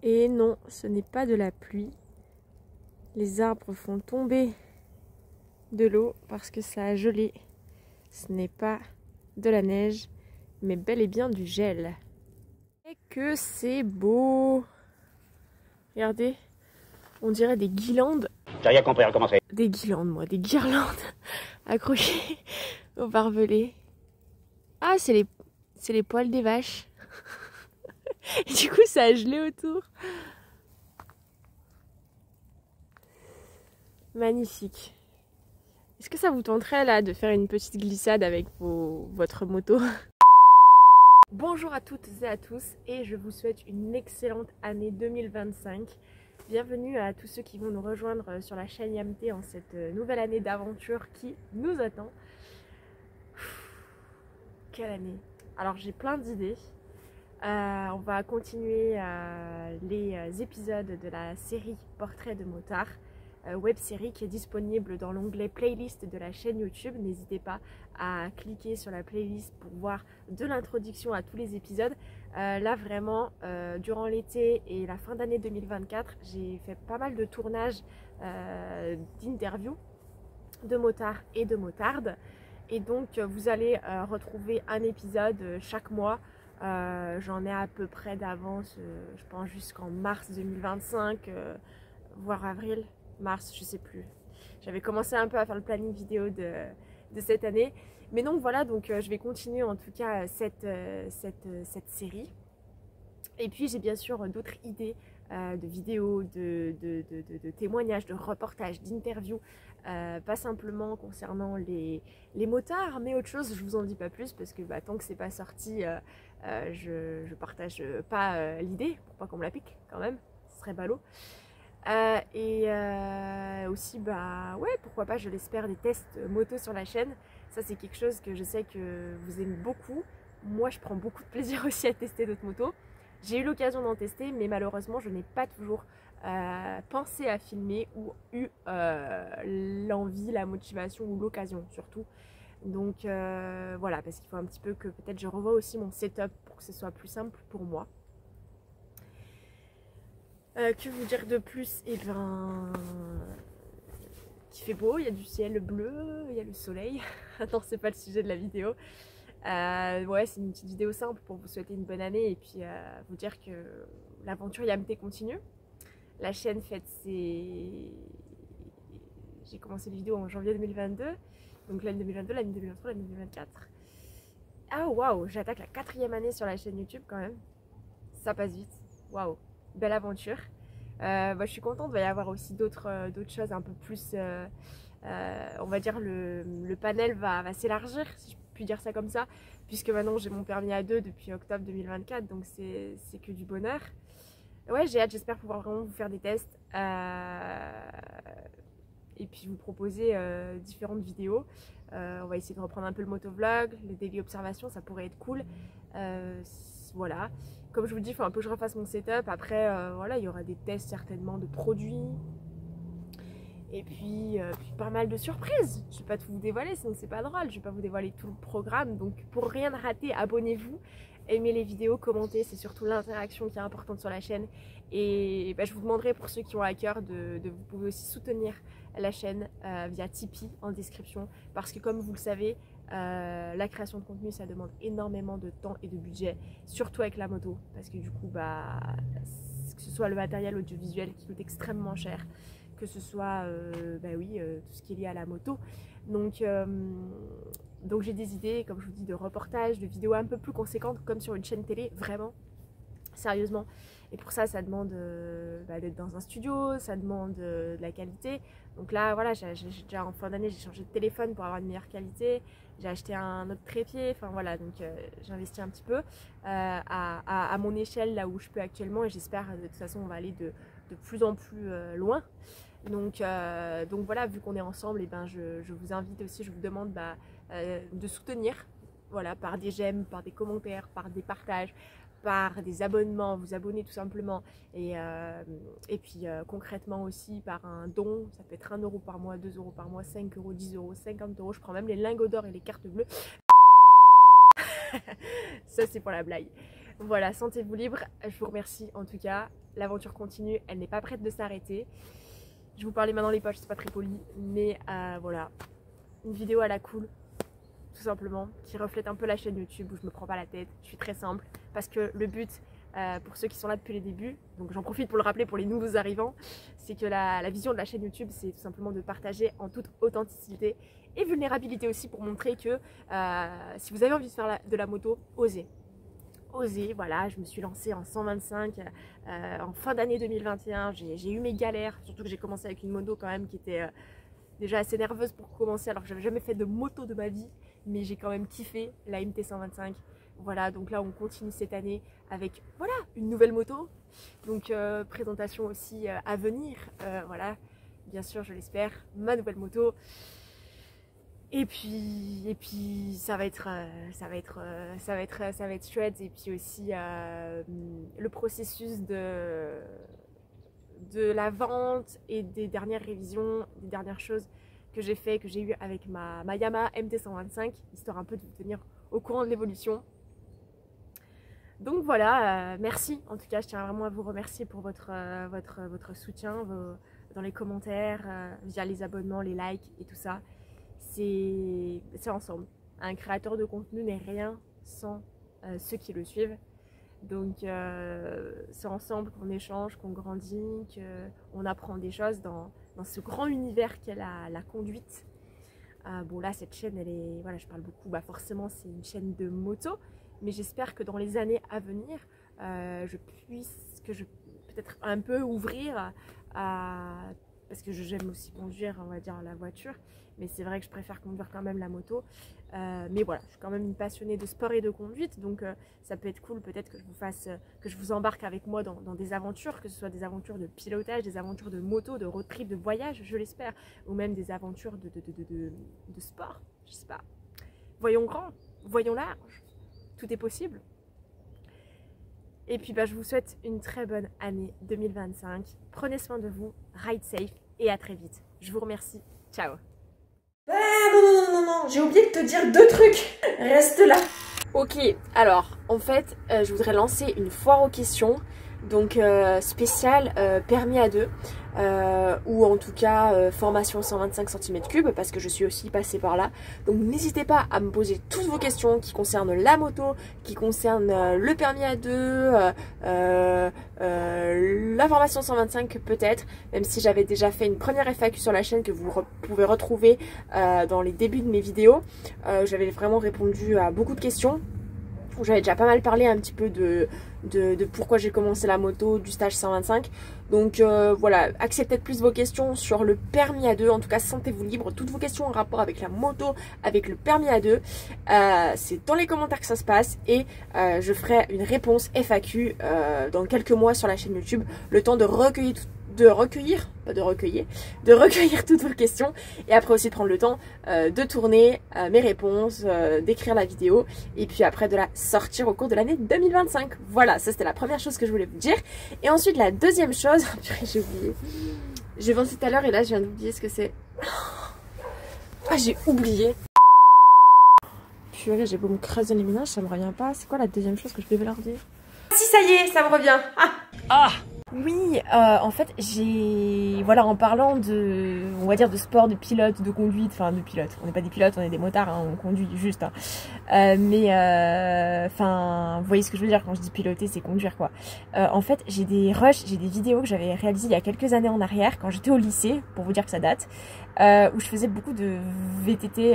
Et non, ce n'est pas de la pluie. Les arbres font tomber de l'eau parce que ça a gelé. Ce n'est pas de la neige, mais bel et bien du gel. Et que c'est beau! Regardez, on dirait des guirlandes. J'ai rien compris, recommencer. Des guirlandes, des guirlandes accrochées au barbelé. Ah, c'est les poils des vaches. Et du coup, ça a gelé autour. Magnifique. Est-ce que ça vous tenterait là de faire une petite glissade avec votre moto? Bonjour à toutes et à tous et je vous souhaite une excellente année 2025. Bienvenue à tous ceux qui vont nous rejoindre sur la chaîne YAMT en cette nouvelle année d'aventure qui nous attend. Quelle année! Alors j'ai plein d'idées. On va continuer les épisodes de la série Portrait de motard, web série qui est disponible dans l'onglet playlist de la chaîne YouTube. N'hésitez pas à cliquer sur la playlist pour voir de l'introduction à tous les épisodes. Là vraiment, durant l'été et la fin d'année 2024, j'ai fait pas mal de tournages d'interviews de motards et de motardes. Et donc vous allez retrouver un épisode chaque mois. J'en ai à peu près d'avance, je pense jusqu'en mars 2025, voire avril, mars, je sais plus. J'avais commencé un peu à faire le planning vidéo de cette année. Mais donc voilà, donc je vais continuer en tout cas cette série. Et puis j'ai bien sûr d'autres idées de vidéos, de témoignages, de reportages, d'interviews, pas simplement concernant les motards, mais autre chose. Je vous en dis pas plus parce que tant que c'est pas sorti, je partage pas l'idée pour pas qu'on me la pique quand même, ce serait ballot. Et aussi ouais, pourquoi pas, je l'espère, des tests moto sur la chaîne. Ça c'est quelque chose que je sais que vous aimez beaucoup. Moi je prends beaucoup de plaisir aussi à tester d'autres motos. J'ai eu l'occasion d'en tester, mais malheureusement je n'ai pas toujours pensé à filmer ou eu l'envie, la motivation ou l'occasion surtout. Donc voilà, parce qu'il faut un petit peu que peut-être je revoie aussi mon setup pour que ce soit plus simple pour moi. Que vous dire de plus? Eh ben, il fait beau, il y a du ciel bleu, il y a le soleil. Non, c'est pas le sujet de la vidéo. Ouais, c'est une petite vidéo simple pour vous souhaiter une bonne année et puis vous dire que l'aventure YAMT continue. La chaîne fête ses... J'ai commencé les vidéos en janvier 2022, donc l'année 2022, l'année 2023, l'année 2024. Ah waouh, j'attaque la 4e année sur la chaîne YouTube quand même. Ça passe vite, waouh, belle aventure. Je suis contente, il va y avoir aussi d'autres choses un peu plus... on va dire le panel va s'élargir, si je puis dire ça comme ça, puisque maintenant j'ai mon permis A2 depuis octobre 2024, donc c'est que du bonheur. Ouais, j'ai hâte, j'espère pouvoir vraiment vous faire des tests et puis vous proposer différentes vidéos. On va essayer de reprendre un peu le motovlog, les daily observations, ça pourrait être cool. Voilà, comme je vous dis, il faut un peu que je refasse mon setup. Après, voilà, il y aura des tests certainement de produits. Et puis pas mal de surprises. Je ne vais pas tout vous dévoiler, sinon c'est pas drôle. Je ne vais pas vous dévoiler tout le programme. Donc pour rien rater, abonnez-vous, aimez les vidéos, commentez. C'est surtout l'interaction qui est importante sur la chaîne. Et je vous demanderai, pour ceux qui ont à cœur, vous pouvez aussi soutenir la chaîne via Tipeee en description. Parce que comme vous le savez, la création de contenu, ça demande énormément de temps et de budget. Surtout avec la moto. Parce que du coup, que ce soit le matériel audiovisuel qui coûte extrêmement cher, que ce soit tout ce qui est lié à la moto. Donc j'ai des idées, comme je vous dis, de reportages, de vidéos un peu plus conséquentes, comme sur une chaîne télé, vraiment, sérieusement. Et pour ça, ça demande d'être dans un studio, ça demande de la qualité. Donc là, voilà, j'ai déjà en fin d'année, j'ai changé de téléphone pour avoir une meilleure qualité. J'ai acheté un autre trépied, enfin voilà, donc j'ai investi un petit peu à mon échelle, là où je peux actuellement. Et j'espère, de toute façon, on va aller de plus en plus loin. Donc voilà, vu qu'on est ensemble, et je vous invite aussi, je vous demande de soutenir, voilà, par des j'aime, par des commentaires, par des partages, par des abonnements, vous abonner tout simplement, et puis concrètement aussi par un don. Ça peut être 1 € par mois, 2 € par mois, 5 €, 10 €, 50 €, je prends même les lingots d'or et les cartes bleues. Ça c'est pour la blague. Voilà, sentez-vous libre. Je vous remercie en tout cas. L'aventure continue, elle n'est pas prête de s'arrêter. Je vous parlais main dans les poches, c'est pas très poli, mais voilà, une vidéo à la cool, tout simplement, qui reflète un peu la chaîne YouTube où je me prends pas la tête. Je suis très simple parce que le but, pour ceux qui sont là depuis les débuts, donc j'en profite pour le rappeler pour les nouveaux arrivants, c'est que la vision de la chaîne YouTube, c'est tout simplement de partager en toute authenticité et vulnérabilité aussi pour montrer que si vous avez envie de faire de la moto, osez. Osez, voilà, je me suis lancée en 125 en fin d'année 2021, j'ai eu mes galères, surtout que j'ai commencé avec une moto quand même qui était déjà assez nerveuse pour commencer alors que j'avais jamais fait de moto de ma vie, mais j'ai quand même kiffé la MT 125. Voilà, donc là on continue cette année avec voilà une nouvelle moto, donc présentation aussi à venir, voilà, bien sûr je l'espère, ma nouvelle moto. Et puis ça va être chouette. Et puis aussi le processus de la vente et des dernières révisions, des dernières choses que j'ai fait, que j'ai eu avec ma Yamaha MT 125, histoire un peu de vous tenir au courant de l'évolution. Donc voilà, merci en tout cas, je tiens vraiment à vous remercier pour votre soutien dans les commentaires, via les abonnements, les likes et tout ça. C'est ensemble. Un créateur de contenu n'est rien sans ceux qui le suivent. Donc c'est ensemble qu'on échange, qu'on grandit, qu'on apprend des choses dans ce grand univers qu'est la conduite. Bon là cette chaîne elle est, voilà je parle beaucoup, bah forcément c'est une chaîne de moto, mais j'espère que dans les années à venir je peut-être un peu ouvrir parce que j'aime aussi conduire, on va dire, la voiture, mais c'est vrai que je préfère conduire quand même la moto. Mais voilà, je suis quand même une passionnée de sport et de conduite, donc ça peut être cool peut-être que je vous embarque avec moi dans des aventures, que ce soit des aventures de pilotage, des aventures de moto, de road trip, de voyage, je l'espère, ou même des aventures de sport, je sais pas. Voyons grand, voyons large, tout est possible. Et puis bah, je vous souhaite une très bonne année 2025. Prenez soin de vous, ride safe et à très vite. Je vous remercie. Ciao. Non, j'ai oublié de te dire 2 trucs. Reste là. Ok, alors en fait, je voudrais lancer une foire aux questions. Donc spéciale permis à 2 ou en tout cas formation 125 cm3 parce que je suis aussi passée par là. Donc n'hésitez pas à me poser toutes vos questions qui concernent la moto, qui concernent le permis à 2, la formation 125 peut-être, même si j'avais déjà fait une première FAQ sur la chaîne que vous pouvez retrouver dans les débuts de mes vidéos. J'avais vraiment répondu à beaucoup de questions. J'avais déjà pas mal parlé un petit peu de pourquoi j'ai commencé la moto, du stage 125. Donc voilà, axez peut-être plus vos questions sur le permis à 2. En tout cas, sentez-vous libre. Toutes vos questions en rapport avec la moto, avec le permis à 2. C'est dans les commentaires que ça se passe. Et je ferai une réponse FAQ dans quelques mois sur la chaîne YouTube. Le temps de recueillir toutes vos questions et après aussi de prendre le temps de tourner mes réponses, d'écrire la vidéo et puis après de la sortir au cours de l'année 2025. Voilà, ça c'était la première chose que je voulais vous dire. Et ensuite la deuxième chose, j'ai oublié, j'ai pensé tout à l'heure et là je viens d'oublier ce que c'est. Ah, j'ai oublié. Purée, j'ai beau me creuser les ménages, ça me revient pas. C'est quoi la deuxième chose que je devais leur dire? Si, ça y est, ça me revient. Ah oui, en fait, voilà, en parlant on va dire de sport, de pilote, de conduite, enfin de pilote, on n'est pas des pilotes, on est des motards, hein, on conduit juste, hein. Enfin, vous voyez ce que je veux dire quand je dis piloter, c'est conduire quoi. En fait, j'ai des rushs, j'ai des vidéos que j'avais réalisées il y a quelques années en arrière, quand j'étais au lycée, pour vous dire que ça date, où je faisais beaucoup de VTT,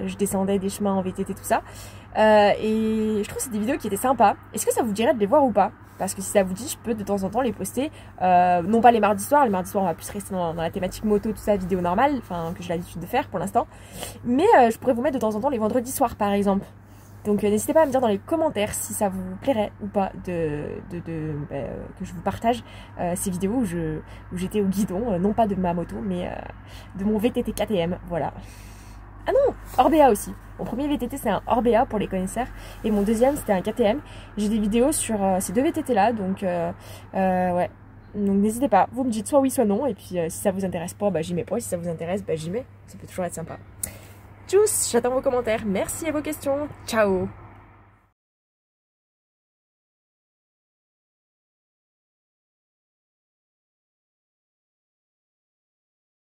je descendais des chemins en VTT, tout ça. Et je trouve que c'est des vidéos qui étaient sympas. Est-ce que ça vous dirait de les voir ou pas? Parce que si ça vous dit, je peux de temps en temps les poster, non pas les mardis soirs, on va plus rester dans la thématique moto, tout ça, vidéo normale, enfin que j'ai l'habitude de faire pour l'instant, mais je pourrais vous mettre de temps en temps les vendredis soirs par exemple. Donc n'hésitez pas à me dire dans les commentaires si ça vous plairait ou pas que je vous partage ces vidéos où j'étais au guidon, non pas de ma moto, mais de mon VTT KTM, voilà. Ah non, Orbea aussi. Mon premier VTT c'est un Orbea pour les connaisseurs et mon deuxième c'était un KTM. J'ai des vidéos sur ces 2 VTT là, donc ouais. Donc n'hésitez pas, vous me dites soit oui soit non et puis si ça vous intéresse pas, bah j'y mets pas, si ça vous intéresse, bah j'y mets. Ça peut toujours être sympa. Tchuss, j'attends vos commentaires, merci à vos questions, ciao.